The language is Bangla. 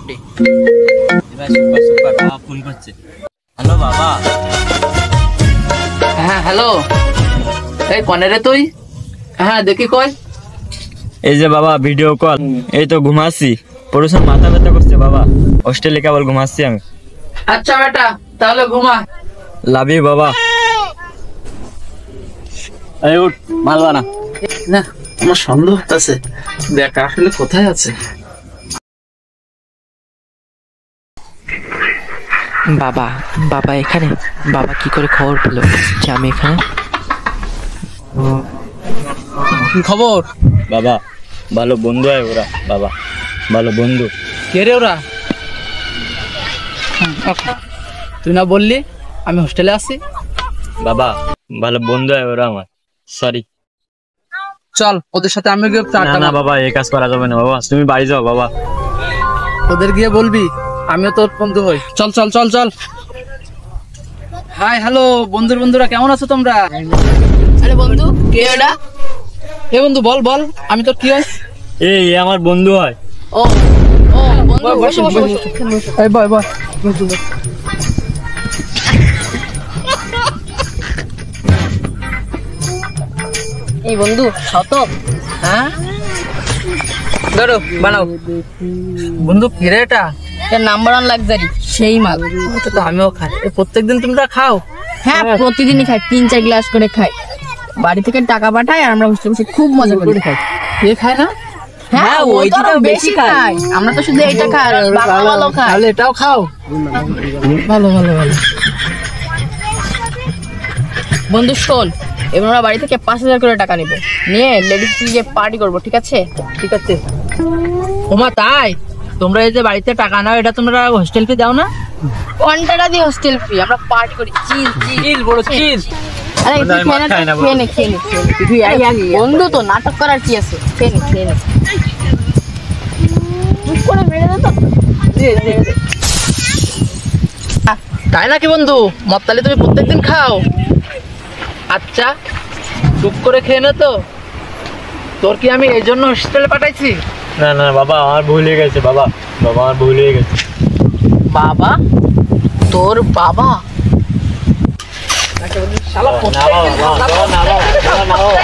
আপনি। সুপার বাবা ফোন করছে। হ্যালো বাবা। হ্যাঁ হ্যালো, এই কনে রে তুই? হ্যাঁ দেখি কই। এই যে বাবা ভিডিও কল। এই তো ঘুমাচ্ছি, পড়ুষণ মাথা ব্যথা করছে বাবা, হোস্টেলে কেবল ঘুমাচ্ছি আমি। আচ্ছা বেটা তাহলে ঘুমা। লাভ ইউ বাবা। এই উঠ, মারবা না। না আমার সন্দেহ হচ্ছে, দেখ আসলে কোথায় আছে। বাবা বাবা এখানে? বাবা কি করে খবর পেলো যে আমি এখানে? খবর বাবা ভালো বন্ধু হয় ওরা, বাবা ভালো বন্ধু। কে রে ওরা? তুই না বললি আমি হোস্টেলে আছি? বাবা ভালো বন্ধু হয় ওরা আমার, সরি। চল ওদের সাথে আমি গিয়ে না না বাবা, এই কাজ করা যাবে না বাবা, তুমি বাড়ি যাও বাবা। ওদের গিয়ে বলবি আমিও তোর বন্ধু হই। চল চল চল চল। হাই হ্যালো বন্ধুরা কেমন আছো তোমরা? আরে বন্ধু কে এটা? এ বন্ধু বল বল, আমি তোর কি হয়? এই আমার বন্ধু হয়। ও ও বন্ধু বসো বসো বসো। এই বয় বয়। এই বন্ধু শত হ্যাঁ ধরো বানাও। বন্ধু কি রে এটা? এর নাম্বার ওয়ান লাক্সারি সেই মাল। এটা তো আমিও খাই। প্রত্যেকদিন তোমরা খাও? হ্যাঁ প্রতিদিনই খাই, 3-4 গ্লাস করে খাই। বাড়ি থেকে টাকা পাঠায় আর আমরা বসে বসে খুব মজা করে খাই। এ খায় না? হ্যাঁ ওই তো বেশি খাই, আমরা তো শুধু এইটা খাই, বাবা ভালো খাই। তাহলে এটাও খাও। ভালো ভালো ভালো। বন্ধু শোন, এবার আমরা বাড়ি থেকে 5,000 করে টাকা নিব, নিয়ে লেডিস গিয়ে পার্টি করবো, ঠিক আছে? ঠিক আছে। ওমা তাই? তোমরা এই যে বাড়িতে টাকা নাও, এটা তোমরা হোস্টেল ফি দাও না? কোনটা দিয়ে হোস্টেল ফি, আমরা পার্টি করি। চিল চিল বড় চিল। আরে তুই খেয়ে নে খেয়ে নে। তুই আই আগে বন্ধু তো নাটক করার কি আছে, খেয়ে নে। চুপ করে মেরে দে তো। তাই নাকি বন্ধু? মত্তালি তুমি প্রত্যেকদিন খাও? আচ্ছা চুপ করে খেয়ে নে তো। তোর কি আমি এই জন্য হোস্টেলে পাঠাইছি? না না বাবা আমার ভুল হয়ে গেছে, বাবা বাবা আমার ভুল হয়ে গেছে। বাবা? তোর বাবা? শালা না বাবা, না বাবা, না বাবা, না বাবা।